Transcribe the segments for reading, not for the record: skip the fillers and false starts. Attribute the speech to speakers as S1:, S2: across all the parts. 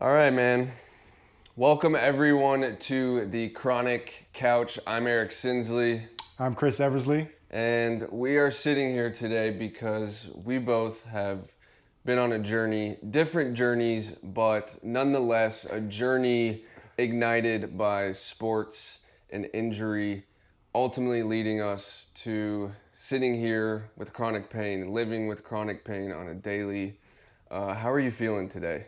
S1: All right, man. Welcome everyone to the Chronic Couch. I'm Eric Sinsley,
S2: I'm Chris Eversley.
S1: and we are sitting here today because we both have been on a journey, different journeys, but nonetheless a journey ignited by sports and injury, ultimately leading us to sitting here with chronic pain, living with chronic pain on a daily. How are you feeling today?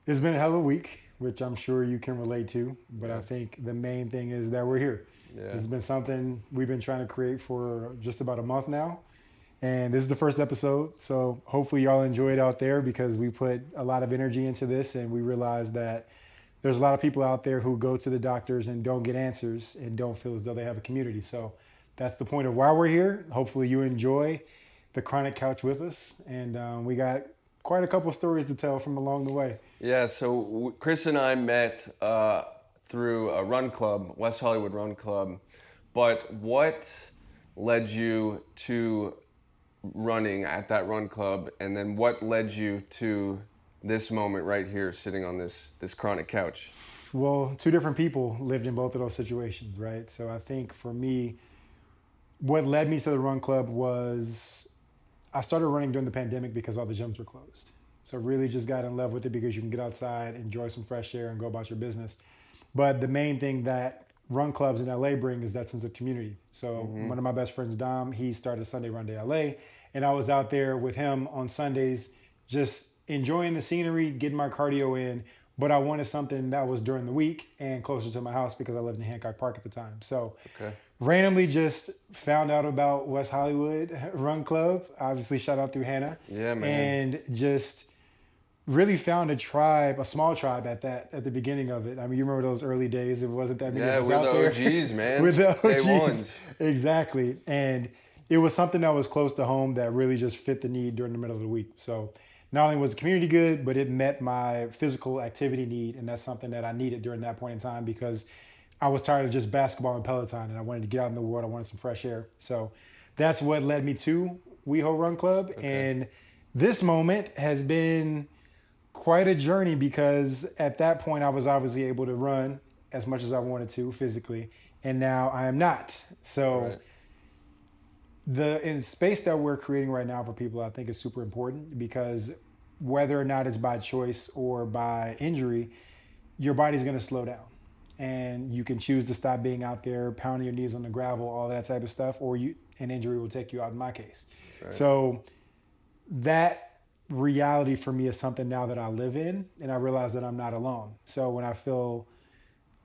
S2: It's been a hell of a week, which I'm sure you can relate to, but I
S1: Yeah,
S2: think the main thing is that we're here.
S1: yeah.
S2: This has been something we've been trying to create for just about a month now, and this is the first episode. So hopefully y'all enjoy it out there because we put a lot of energy into this and we realize that there's a lot of people out there who go to the doctors and don't get answers and don't feel as though they have a community. So that's the point of why we're here. Hopefully you enjoy the chronic couch with us, and we got quite a couple stories to tell from along the way.
S1: Yeah, so Chris and I met through a run club, West Hollywood Run Club. But what led you to running at that run club, and then what led you to this moment right here, sitting on this chronic couch?
S2: Well, two different people lived in both of those situations, right? So I think for me, what led me to the run club was I started running during the pandemic because all the gyms were closed. So really just got in love with it because you can get outside, enjoy some fresh air, and go about your business. But the main thing that run clubs in LA bring is that sense of community. So
S1: Mm-hmm.
S2: one of my best friends, Dom, he started Sunday Run Day LA, and I was out there with him on Sundays, just enjoying the scenery, getting my cardio in. But I wanted something that was during the week and closer to my house because I lived in Hancock Park at the time. So
S1: Okay.
S2: randomly just found out about West Hollywood Run Club. Obviously, shout out through Hannah,
S1: Yeah, man.
S2: and just really found a tribe, a small tribe at the beginning of it. I mean, you remember those early days? It wasn't that many of
S1: Yeah,
S2: us
S1: we're the
S2: out there
S1: OGs, man.
S2: with the
S1: Day
S2: OGs.
S1: ones.
S2: Exactly, and it was something that was close to home that really just fit the need during the middle of the week. So not only was the community good, but it met my physical activity need, and that's something that I needed during that point in time because I was tired of just basketball and Peloton, and I wanted to get out in the world. I wanted some fresh air. So that's what led me to WeHo Run Club,
S1: Okay.
S2: and this moment has been quite a journey because at that point I was obviously able to run as much as I wanted to physically, and now I am not. So
S1: Right.
S2: the in space that we're creating right now for people, I think is super important because whether or not it's by choice or by injury, your body's going to slow down. And you can choose to stop being out there pounding your knees on the gravel, all that type of stuff, or an injury will take you out in my case.
S1: Right.
S2: So that reality for me is something now that I live in, and I realize that I'm not alone. So when I feel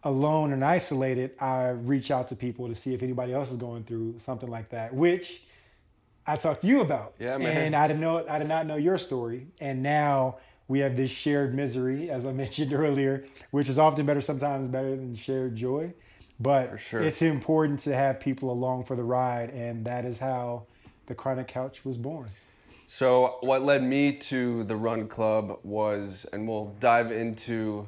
S2: alone and isolated, I reach out to people to see if anybody else is going through something like that, which I talked to you about.
S1: Yeah, man.
S2: And I did not know your story. And now we have this shared misery, as I mentioned earlier, which is often better than shared joy.
S1: For
S2: But
S1: sure.
S2: it's important to have people along for the ride, and that is how the Chronic Couch was born.
S1: So, what led me to the run club was, and we'll dive into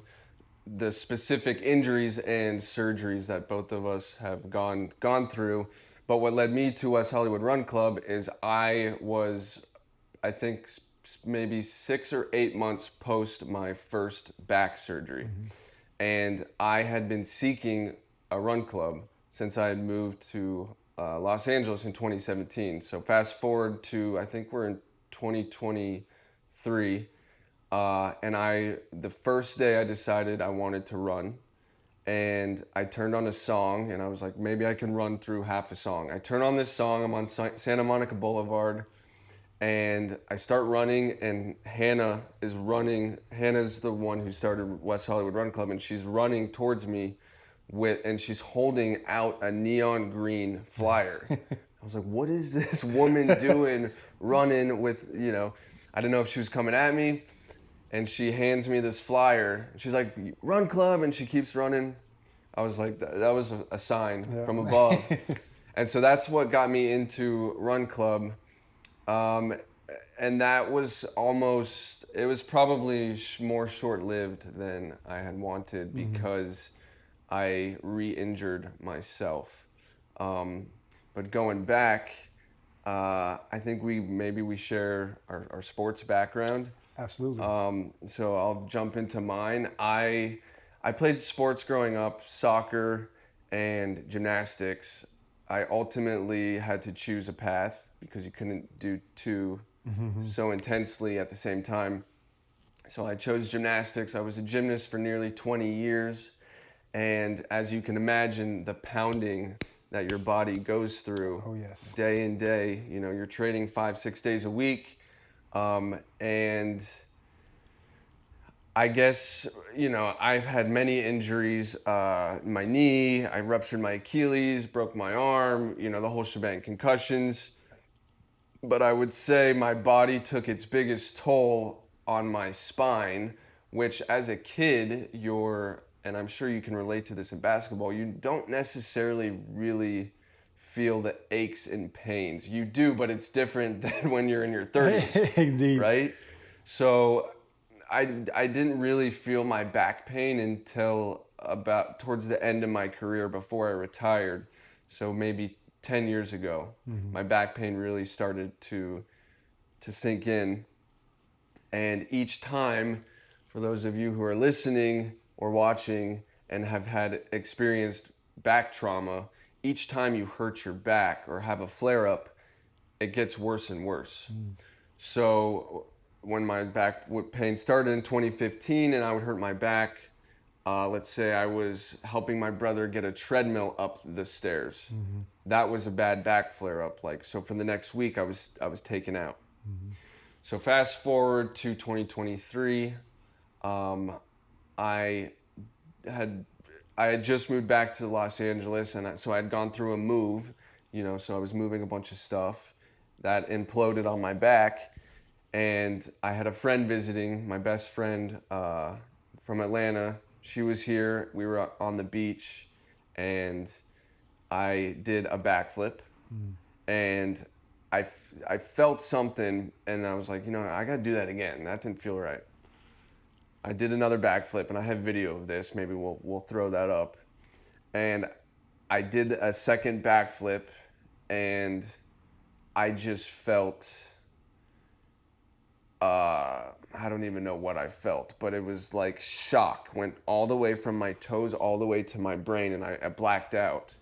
S1: the specific injuries and surgeries that both of us have gone through. But what led me to West Hollywood Run Club is I was, I think, maybe 6 or 8 months post my first back surgery,
S2: Mm-hmm.
S1: and I had been seeking a run club since I had moved to Los Angeles in 2017. So fast forward to, I think we're in 2023, and the first day I decided I wanted to run, and I turned on a song, and I was like, maybe I can run through half a song. I turn on this song. I'm on Santa Monica Boulevard, and I start running, and Hannah is running. Hannah's the one who started West Hollywood Run Club, and she's running towards me and she's holding out a neon green flyer. I was like, what is this woman doing running with, I didn't know if she was coming at me, and she hands me this flyer. She's like, run club, and she keeps running. I was like, that was a sign from above.
S2: Yeah.
S1: And so that's what got me into run club. Um, and that was it was probably more short lived than I had wanted
S2: Mm-hmm.
S1: because I re injured myself. Um, but going back, I think we share our sports background.
S2: Absolutely.
S1: So I'll jump into mine. I played sports growing up, soccer and gymnastics. I ultimately had to choose a path because you couldn't do two so intensely at the same time. So I chose gymnastics. I was a gymnast for nearly 20 years. And as you can imagine, the pounding that your body goes through
S2: Oh, yes.
S1: day in day, you're training 5, 6 days a week. And I guess, I've had many injuries. My knee, I ruptured my Achilles, broke my arm, the whole shebang, concussions. But I would say my body took its biggest toll on my spine, which as a kid, and I'm sure you can relate to this in basketball, you don't necessarily really feel the aches and pains. You do, but it's different than when you're in your 30s,
S2: Indeed.
S1: right? So I didn't really feel my back pain until about towards the end of my career before I retired. So maybe 10 years ago, my back pain really started to sink in. And each time, for those of you who are listening or watching and have had experienced back trauma, each time you hurt your back or have a flare up, it gets worse and worse. So when my back pain started in 2015 and I would hurt my back, let's say I was helping my brother get a treadmill up the stairs. That was a bad back flare up. So for the next week, I was taken out. So fast forward to 2023, I had I had just moved back to Los Angeles, and so I had gone through a move, so I was moving a bunch of stuff that imploded on my back, and I had a friend visiting, my best friend from Atlanta. She was here. We were on the beach, and I did a backflip, and I felt something, and I was like, I gotta do that again. That didn't feel right. I did another backflip, and I have video of this. Maybe we'll throw that up. And I did a second backflip, and I just felt, I don't even know what I felt, but it was like shock. Went all the way from my toes all the way to my brain, and I blacked out.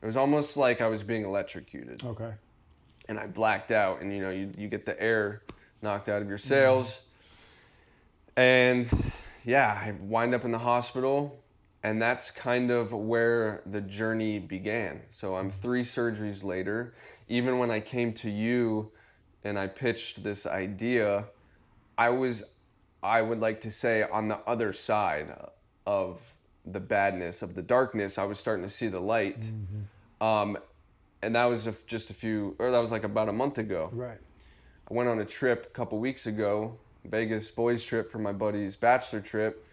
S1: It was almost like I was being electrocuted.
S2: Okay.
S1: And I blacked out, and you get the air knocked out of your sails. And yeah, I wind up in the hospital, and that's kind of where the journey began. So I'm 3 surgeries later. Even when I came to you and I pitched this idea, I would like to say, on the other side of the badness, of the darkness. I was starting to see the light. And that was that was like about a month ago.
S2: Right.
S1: I went on a trip a couple weeks ago, Vegas boys trip for my buddy's bachelor trip.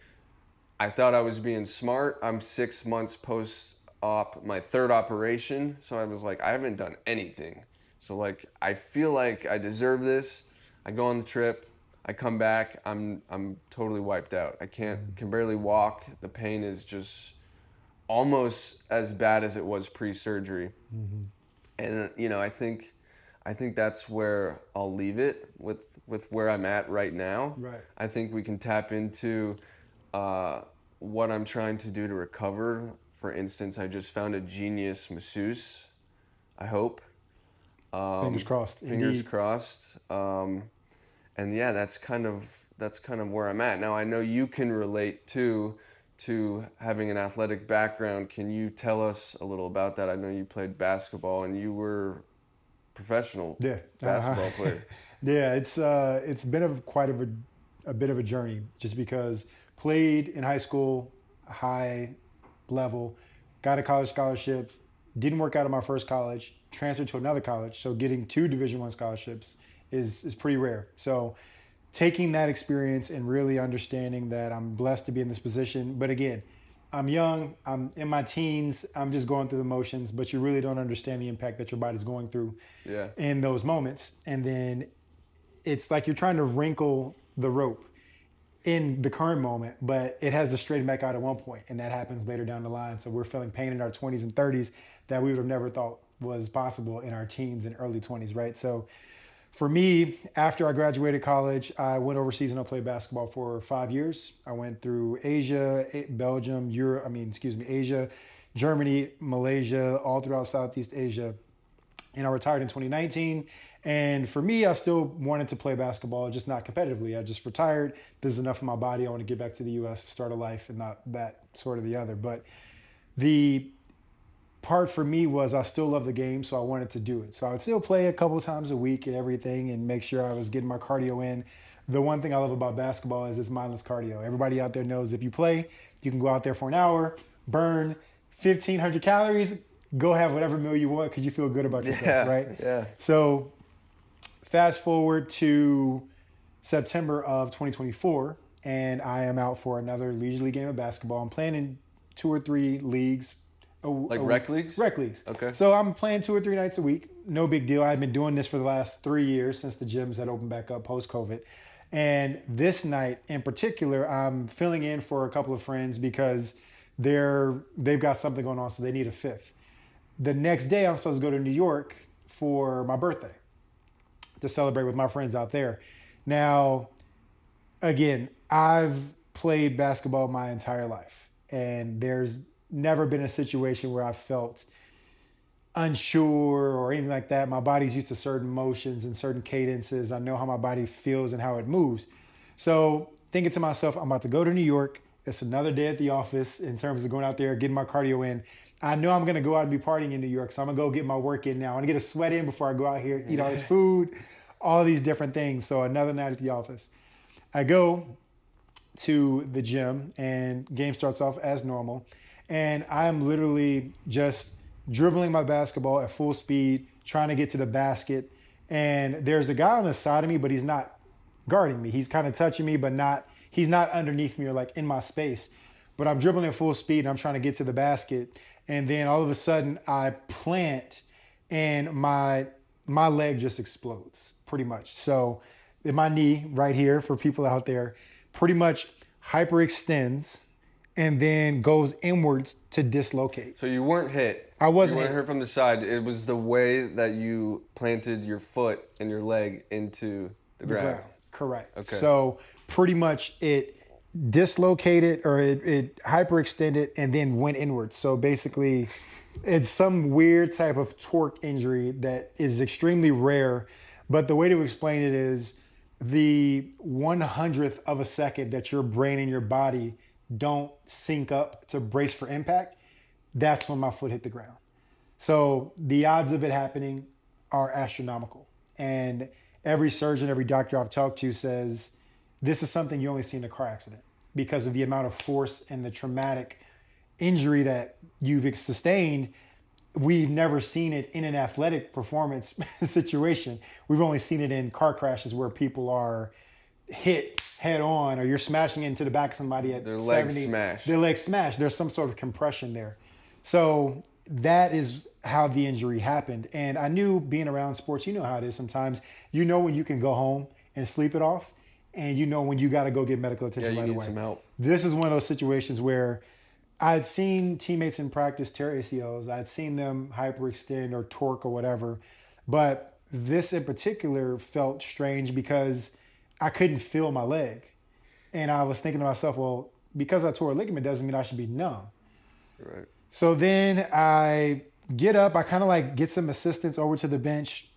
S1: I thought I was being smart. I'm 6 months post-op, my 3rd operation. So I was like, I haven't done anything. So I feel like I deserve this. I go on the trip. I come back. I'm totally wiped out. I can barely walk. The pain is just almost as bad as it was pre-surgery. And I think that's where I'll leave it with where I'm at right now.
S2: Right.
S1: I think we can tap into what I'm trying to do to recover. For instance, I just found a genius masseuse. I hope.
S2: Fingers crossed.
S1: Fingers
S2: Indeed.
S1: crossed. And yeah, that's kind of where I'm at now. I know you can relate to having an athletic background. Can you tell us a little about that? I know you played basketball and you were professional basketball player.
S2: Yeah, it's been quite a bit of a journey, just because played in high school, high level, got a college scholarship, didn't work out at my first college, transferred to another college. So getting 2 Division I scholarships is pretty rare. So taking that experience and really understanding that I'm blessed to be in this position. But again, I'm young, I'm in my teens, I'm just going through the motions, but you really don't understand the impact that your body's going through in those moments. And then it's like you're trying to wrinkle the rope in the current moment, but it has to straighten back out at one point, and that happens later down the line. So we're feeling pain in our 20s and 30s that we would have never thought was possible in our teens and early 20s, right? So For me, after I graduated college, I went overseas and I played basketball for 5 years. I went through Asia, Belgium, Europe, Asia, Germany, Malaysia, all throughout Southeast Asia. And I retired in 2019. And for me, I still wanted to play basketball, just not competitively. I just retired. This is enough of my body. I want to get back to the US, start a life, and not that sort of the other. But the part for me was I still love the game, so I wanted to do it. So I would still play a couple times a week and everything and make sure I was getting my cardio in. The one thing I love about basketball is it's mindless cardio. Everybody out there knows if you play, you can go out there for an hour, burn 1,500 calories, go have whatever meal you want because you feel good about yourself, right?
S1: Yeah.
S2: So fast forward to September of 2024, and I am out for another leisurely game of basketball. I'm playing in 2 or 3 leagues.
S1: Like rec leagues?
S2: Rec leagues.
S1: Okay.
S2: So I'm playing 2 or 3 nights a week. No big deal. I've been doing this for the last 3 years since the gyms had opened back up post-COVID. And this night in particular, I'm filling in for a couple of friends because they've got something going on, so they need a fifth. The next day, I'm supposed to go to New York for my birthday to celebrate with my friends out there. Now, again, I've played basketball my entire life, and there's never been a situation where I felt unsure or anything like that. My body's used to certain motions and certain cadences. I know how my body feels and how it moves. So thinking to myself, I'm about to go to New York. It's another day at the office in terms of going out there, getting my cardio in. I know I'm going to go out and be partying in New York, so I'm going to go get my work in now. I want to get a sweat in before I go out here, eat all this food, all these different things. So another night at the office. I go to the gym and game starts off as normal. And I'm literally just dribbling my basketball at full speed, trying to get to the basket. And there's a guy on the side of me, but he's not guarding me. He's kind of touching me, but he's not underneath me or like in my space. But I'm dribbling at full speed and I'm trying to get to the basket. And then all of a sudden I plant and my leg just explodes pretty much. So in my knee right here for people out there, pretty much hyperextends and then goes inwards to dislocate.
S1: So you weren't hit.
S2: I wasn't
S1: You weren't
S2: hit.
S1: hit from the side. It was the way that you planted your foot and your leg into the ground.
S2: Correct.
S1: Okay.
S2: So pretty much it dislocated or it hyperextended and then went inwards. So basically it's some weird type of torque injury that is extremely rare. But the way to explain it is the 100th of a second that your brain and your body don't sync up to brace for impact, that's when my foot hit the ground. So the odds of it happening are astronomical. And every surgeon, every doctor I've talked to says this is something you only see in a car accident because of the amount of force and the traumatic injury that you've sustained. We've never seen it in an athletic performance situation. We've only seen it in car crashes where people are hit head on or you're smashing into the back of somebody at
S1: Their
S2: 70.
S1: legs smashed.
S2: Their legs smashed. There's some sort of compression there. So that is how the injury happened. And I knew being around sports, you know how it is sometimes. You know when you can go home and sleep it off, and you know when you got to go get medical attention
S1: Yeah, you
S2: right
S1: need
S2: away.
S1: some help.
S2: This is one of those situations where I'd seen teammates in practice tear ACLs. I'd seen them hyperextend or torque or whatever. But this in particular felt strange because I couldn't feel my leg. And I was thinking to myself, well, because I tore a ligament doesn't mean I should be numb.
S1: Right.
S2: So then I get up, I kind of like get some assistance over to the bench,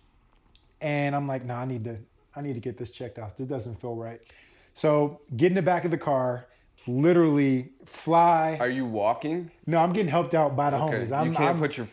S2: and I'm like, I need to get this checked out. This doesn't feel right. So get in the back of the car, literally fly.
S1: Are you walking?
S2: No, I'm getting helped out by the
S1: Okay.
S2: homies.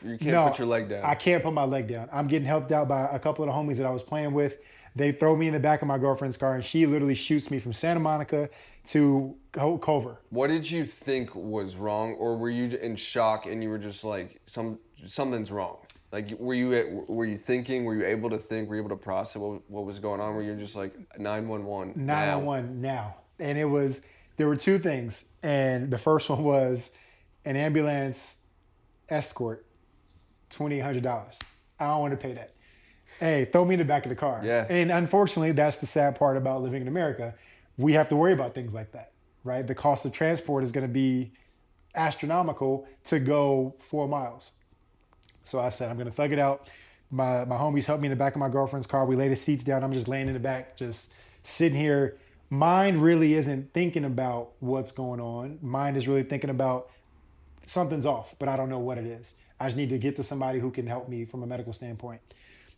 S1: You can't put your leg down.
S2: I can't put my leg down. I'm getting helped out by a couple of the homies that I was playing with. They throw me in the back of my girlfriend's car, and she literally shoots me from Santa Monica to Culver.
S1: What did you think was wrong, or were you in shock and you were just like, something's wrong? Like, were you thinking? Were you able to think? Were you able to process what was going on? Were you just like 911?
S2: 911 now, and there were 2 things, and the first one was an ambulance escort, $2,800. I don't want to pay that. Hey, throw me in the back of the car.
S1: Yeah.
S2: And unfortunately, that's the sad part about living in America. We have to worry about things like that, right? The cost of transport is going to be astronomical to go 4 miles. So I said, I'm going to thug it out, My homies helped me in the back of my girlfriend's car. We laid the seats down. I'm just laying in the back, just sitting here. Mind really isn't thinking about what's going on. Mind is really thinking about something's off, but I don't know what it is. I just need to get to somebody who can help me from a medical standpoint.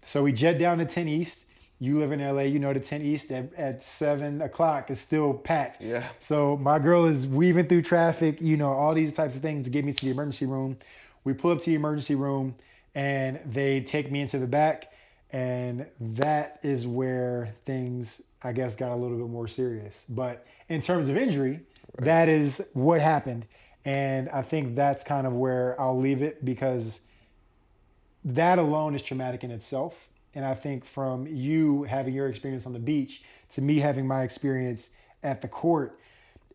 S2: So we jet down to 10 East. You live in LA, you know the 10 East at 7 o'clock is still packed.
S1: Yeah.
S2: So my girl is weaving through traffic, all these types of things to get me to the emergency room. We pull up to the emergency room and they take me into the back. And that is where things, I guess, got a little bit more serious. But in terms of injury, that is what happened. And I think that's kind of where I'll leave it because that alone is traumatic in itself. And I think from you having your experience on the beach to me having my experience at the court,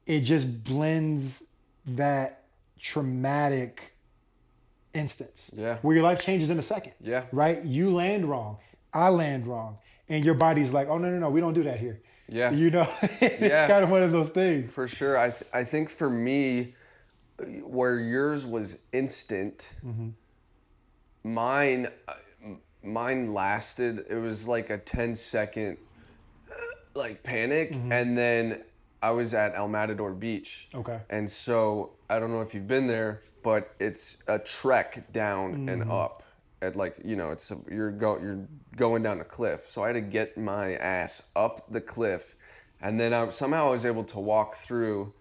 S2: it just blends that traumatic instance
S1: Yeah.
S2: where your life changes in a second.
S1: Yeah.
S2: Right? You land wrong. I land wrong. And your body's like, oh, no, we don't do that here.
S1: Yeah.
S2: It's
S1: Yeah.
S2: kind of one of those things.
S1: For sure. I think for me, where yours was instant, mine lasted. It was like a 10-second like panic, and then I was at El Matador Beach.
S2: Okay.
S1: And so I don't know if you've been there, but it's a trek down and up. At like you're going down a cliff. So I had to get my ass up the cliff, and then somehow I was able to walk through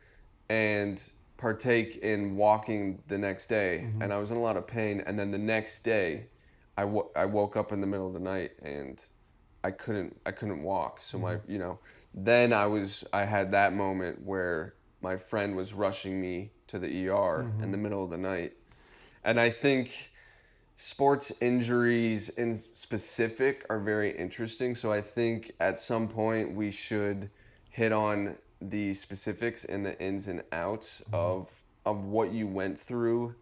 S1: and partake in walking the next day. And I was in a lot of pain. And then the next day, I woke up in the middle of the night and I couldn't walk. So then I had that moment where my friend was rushing me to the ER in the middle of the night. And I think sports injuries in specific are very interesting. So I think at some point we should hit on the specifics and the ins and outs of what you went through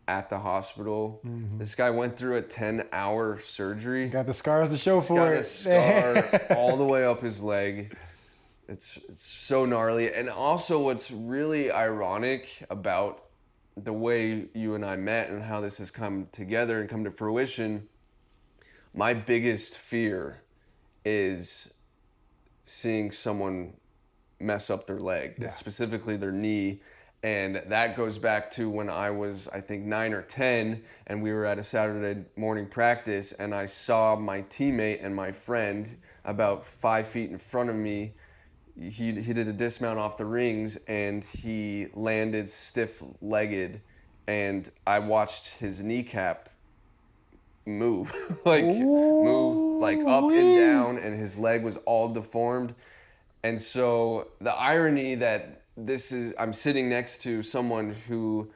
S1: at the hospital. This guy went through a 10-hour surgery.
S2: Got the scars to show for it.
S1: Got a scar all the way up his leg. It's so gnarly. And also what's really ironic about the way you and I met and how this has come together and come to fruition, my biggest fear is seeing someone mess up their leg, specifically their knee. And that goes back to when I was, I think, 9 or 10, and we were at a Saturday morning practice, and I saw my teammate and my friend about 5 feet in front of me. He did a dismount off the rings, and he landed stiff-legged, and I watched his kneecap move, move up and down, and his leg was all deformed. And so the irony that I'm sitting next to someone who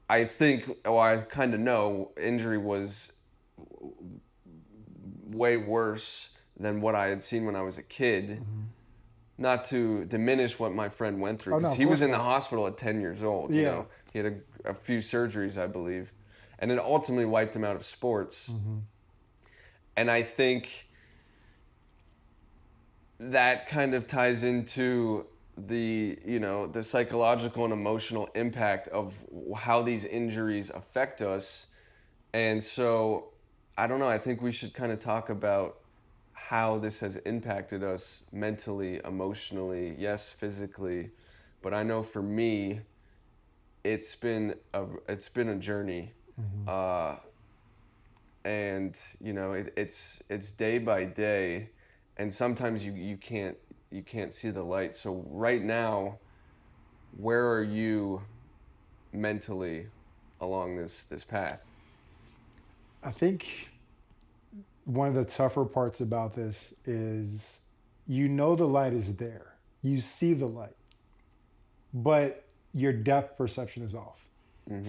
S1: I think, I kind of know, injury was way worse than what I had seen when I was a kid. Not to diminish what my friend went through, because he was in the hospital at 10 years old.
S2: Yeah.
S1: You know, he had a few surgeries, I believe, and it ultimately wiped him out of sports. And I think that kind of ties into the psychological and emotional impact of how these injuries affect us. And so I don't know, I think we should kind of talk about how this has impacted us mentally, emotionally, yes, physically. But I know for me, it's been a journey. And it's day by day, and sometimes you can't see the light. So right now, where are you mentally along this path?
S2: I think one of the tougher parts about this is the light is there. You see the light, but your depth perception is off.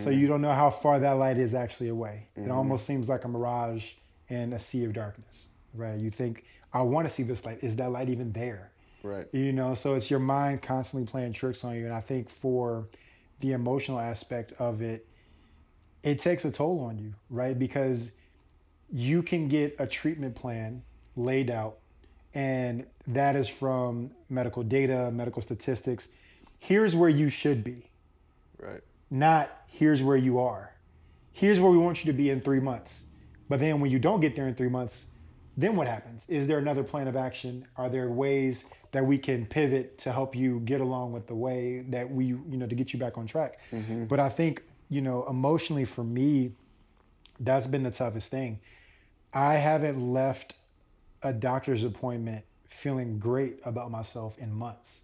S2: So you don't know how far that light is actually away. It almost seems like a mirage in a sea of darkness, right? You think, I want to see this light. Is that light even there?
S1: Right.
S2: So it's your mind constantly playing tricks on you. And I think for the emotional aspect of it, it takes a toll on you, right? Because you can get a treatment plan laid out, and that is from medical data, medical statistics. Here's where you should be.
S1: Right.
S2: Not here's where you are. Here's where we want you to be in 3 months. But then when you don't get there in 3 months, then what happens? Is there another plan of action? Are there ways that we can pivot to help you get along with the way that we, to get you back on track?
S1: Mm-hmm.
S2: But I think, emotionally for me, that's been the toughest thing. I haven't left a doctor's appointment feeling great about myself in months.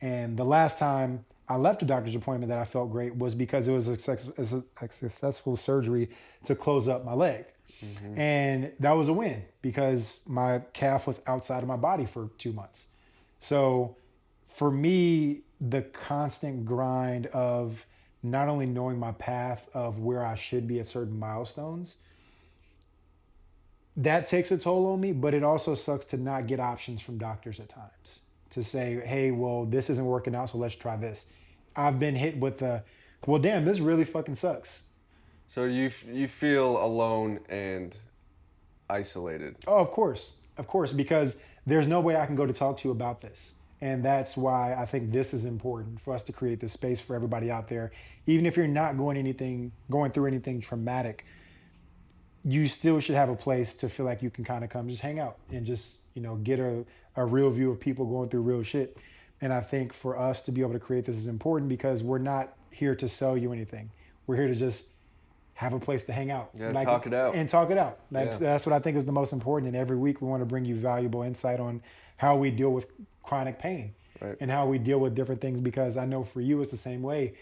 S2: And the last time I left a doctor's appointment that I felt great was because it was a successful surgery to close up my leg.
S1: Mm-hmm.
S2: And that was a win because my calf was outside of my body for 2 months. So for me, the constant grind of not only knowing my path of where I should be at certain milestones, that takes a toll on me, but it also sucks to not get options from doctors at times to say, hey, well, this isn't working out, so let's try this. I've been hit with the, well, damn, this really fucking sucks.
S1: So you feel alone and isolated.
S2: Oh, of course, because there's no way I can go to talk to you about this. And that's why I think this is important for us to create this space for everybody out there. Even if you're not going through anything traumatic, you still should have a place to feel like you can kind of come just hang out and just get a real view of people going through real shit. And I think for us to be able to create this is important because we're not here to sell you anything. We're here to just have a place to hang out.
S1: Yeah, talk it out.
S2: And talk it out. That's what I think is the most important. And every week we want to bring you valuable insight on how we deal with chronic pain,
S1: right,
S2: and how we deal with different things, because I know for you it's the same way.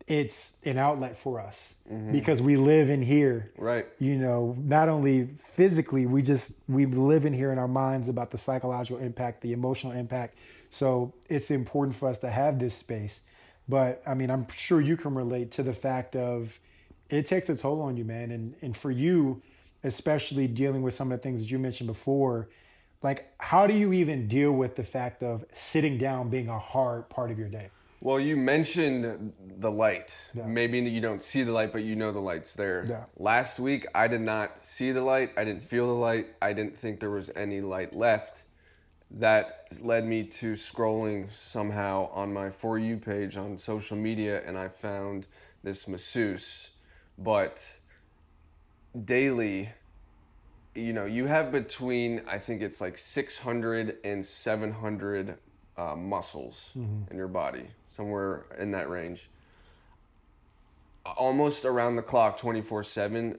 S2: It's an outlet for us because we live in here.
S1: Right.
S2: Not only physically, we live in here in our minds about the psychological impact, the emotional impact. So it's important for us to have this space. But I mean, I'm sure you can relate to the fact of it takes a toll on you, man. And for you, especially dealing with some of the things that you mentioned before, like how do you even deal with the fact of sitting down being a hard part of your day?
S1: Well, you mentioned the light.
S2: Yeah.
S1: Maybe you don't see the light, but you know the light's there.
S2: Yeah.
S1: Last week, I did not see the light. I didn't feel the light. I didn't think there was any light left. That led me to scrolling somehow on my For You page on social media, and I found this masseuse. But daily, you have between, I think it's like 600 and 700 muscles in your body, somewhere in that range. Almost around the clock, 24/7,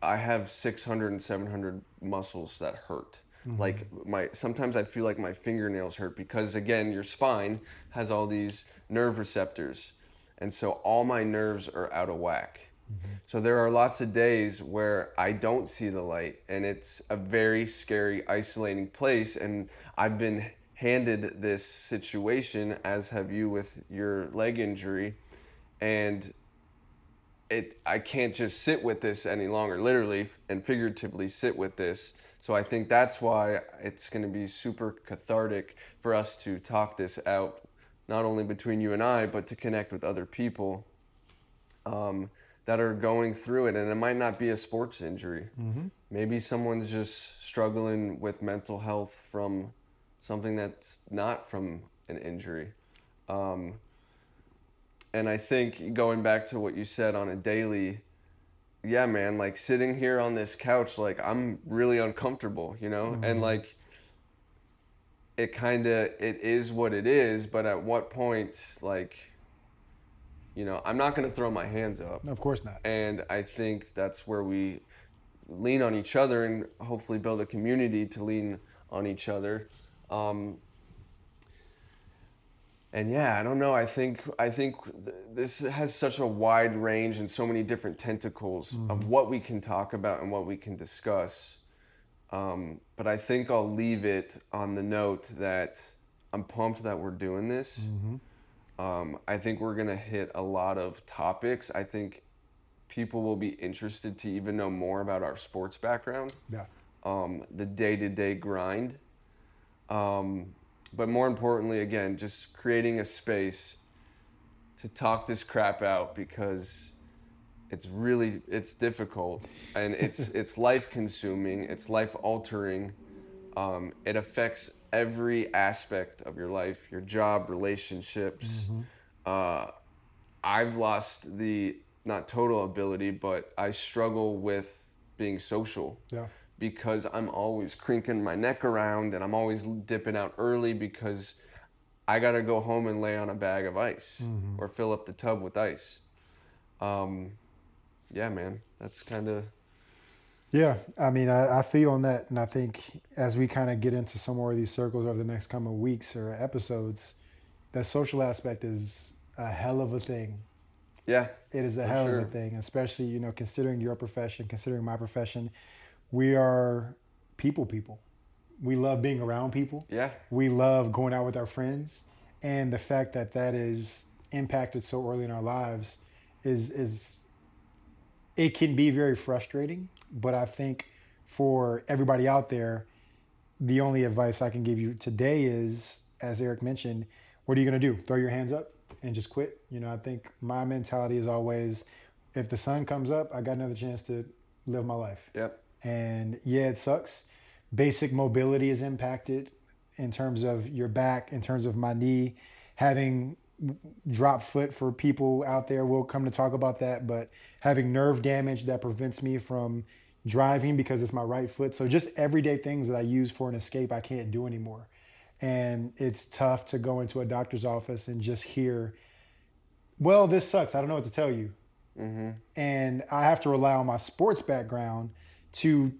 S1: I have 600 and 700 muscles that hurt. Like sometimes I feel like my fingernails hurt because, again, your spine has all these nerve receptors, and so all my nerves are out of whack. So there are lots of days where I don't see the light, and it's a very scary, isolating place. And I've been handed this situation, as have you with your leg injury, and I can't just sit with this any longer, literally and figuratively sit with this. So I think that's why it's going to be super cathartic for us to talk this out, not only between you and I, but to connect with other people that are going through it. And it might not be a sports injury. Maybe someone's just struggling with mental health from something that's not from an injury. And I think going back to what you said on a daily, yeah, man, like sitting here on this couch, like I'm really uncomfortable, and like it is what it is, but at what point, like, I'm not going to throw my hands up.
S2: Of course not.
S1: And I think that's where we lean on each other and hopefully build a community to lean on each other. And yeah, I don't know. I think this has such a wide range and so many different tentacles of what we can talk about and what we can discuss. But I think I'll leave it on the note that I'm pumped that we're doing this. I think we're going to hit a lot of topics. I think people will be interested to even know more about our sports background, the day-to-day grind. But more importantly, again, just creating a space to talk this crap out, because it's difficult, and it's life-consuming, it's life-altering. It affects every aspect of your life, your job, relationships. I've lost the, not total ability, but I struggle with being social.
S2: Yeah.
S1: Because I'm always crinking my neck around and I'm always dipping out early because I gotta go home and lay on a bag of ice or fill up the tub with ice. Yeah, man, that's kind of.
S2: Yeah, I mean, I feel on that, and I think as we kind of get into some more of these circles over the next coming weeks or episodes, that social aspect is a hell of a thing.
S1: Yeah,
S2: It is a
S1: for
S2: hell of a
S1: sure.
S2: thing, especially, considering your profession, considering my profession. We are people. We love being around people.
S1: Yeah,
S2: We love going out with our friends, and the fact that that is impacted so early in our lives is it can be very frustrating. But I think for everybody out there, the only advice I can give you today is, as Eric mentioned, what are you going to do? Throw your hands up and just quit? I think my mentality is always, if the sun comes up, I got another chance to live my life.
S1: yep,
S2: And yeah, it sucks. Basic mobility is impacted in terms of your back, in terms of my knee. Having drop foot for people out there, we'll come to talk about that, but having nerve damage that prevents me from driving because it's my right foot. So just everyday things that I use for an escape, I can't do anymore. And it's tough to go into a doctor's office and just hear, well, this sucks. I don't know what to tell you. And I have to rely on my sports background to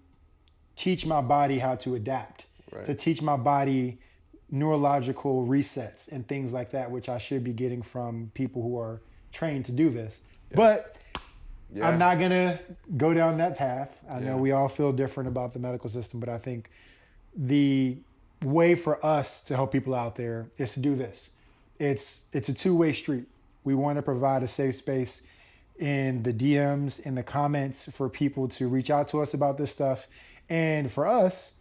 S2: teach my body how to adapt, to
S1: right.
S2: teach my body neurological resets and things like that, which I should be getting from people who are trained to do this.
S1: Yep.
S2: But I'm
S1: Yeah,
S2: not going to go down that path. I know
S1: yeah,
S2: we all feel different about the medical system, but I think the way for us to help people out there is to do this. It's a two-way street. We want to provide a safe space in the DMs, in the comments for people to reach out to us about this stuff. And for us,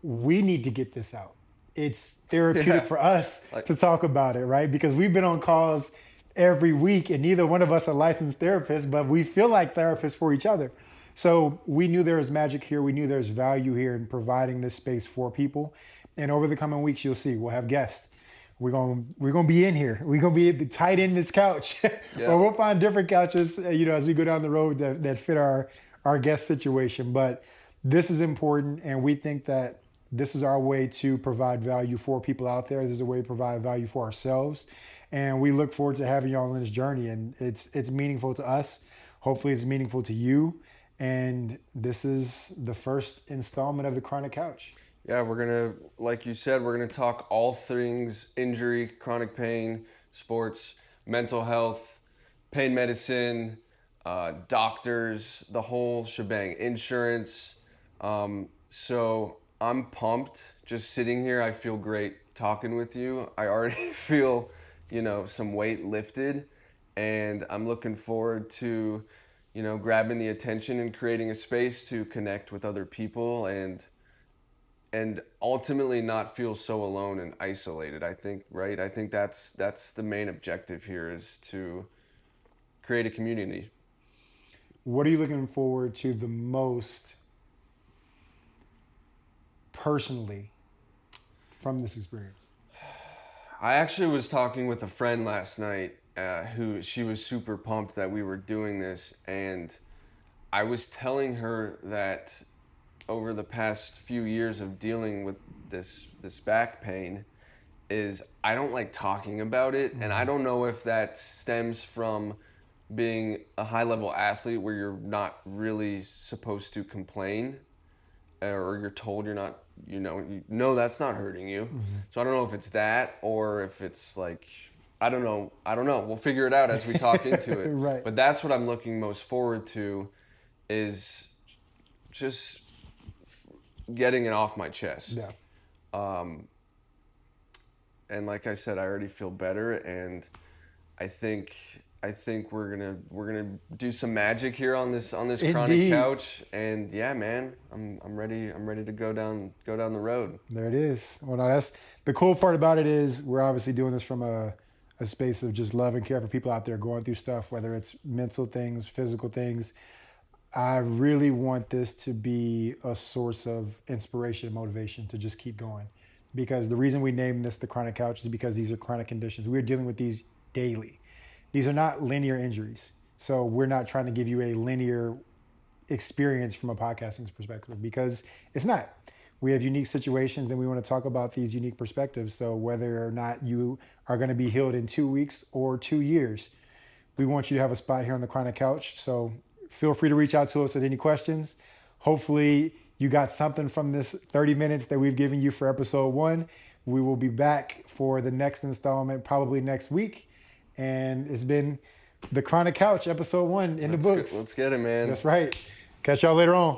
S2: we need to get this out. It's therapeutic
S1: yeah.
S2: for us
S1: Like,
S2: to talk about it, right? Because we've been on calls every week and neither one of us are licensed therapists, but we feel like therapists for each other. So we knew there was magic here. We knew there's value here in providing this space for people. And over the coming weeks, you'll see we'll have guests. We're gonna be in here. We're gonna be tight in this couch, or
S1: yep.
S2: we'll find different couches, as we go down the road that fit our guest situation. But this is important, and we think that this is our way to provide value for people out there. This is a way to provide value for ourselves, and we look forward to having y'all on this journey. And it's meaningful to us. Hopefully, it's meaningful to you. And this is the first installment of the Chronic Couch.
S1: Yeah, we're gonna, like you said, we're gonna talk all things injury, chronic pain, sports, mental health, pain medicine, doctors, the whole shebang, insurance. So I'm pumped. Just sitting here, I feel great talking with you. I already feel, some weight lifted, and I'm looking forward to, grabbing the attention and creating a space to connect with other people and ultimately not feel so alone and isolated. I think, right? I think that's the main objective here, is to create a community.
S2: What are you looking forward to the most personally from this experience?
S1: I actually was talking with a friend last night, who she was super pumped that we were doing this, and I was telling her that over the past few years of dealing with this back pain, is I don't like talking about it, and I don't know if that stems from being a high level athlete where you're not really supposed to complain, or you're told you're not, that's not hurting you. So I don't know if it's that, or if it's like, I don't know, we'll figure it out as we talk into it.
S2: Right.
S1: But that's what I'm looking most forward to, is just getting it off my chest.
S2: Yeah.
S1: And like I said, I already feel better, and I think we're gonna do some magic here on this chronic
S2: Indeed.
S1: couch. And yeah, man, I'm ready to go down the road.
S2: There it is. Well, no, that's the cool part about it, is we're obviously doing this from a space of just love and care for people out there going through stuff, whether it's mental things, physical things. I really want this to be a source of inspiration and motivation to just keep going. Because the reason we named this the Chronic Couch is because these are chronic conditions. We're dealing with these daily. These are not linear injuries. So we're not trying to give you a linear experience from a podcasting perspective, because it's not. We have unique situations and we want to talk about these unique perspectives. So whether or not you are going to be healed in 2 weeks or 2 years, we want you to have a spot here on the Chronic Couch. So feel free to reach out to us with any questions. Hopefully you got something from this 30 minutes that we've given you for episode 1. We will be back for the next installment probably next week. And it's been the Chronic Couch, episode 1 in the books.
S1: Let's get it, man.
S2: That's right. Catch y'all later on.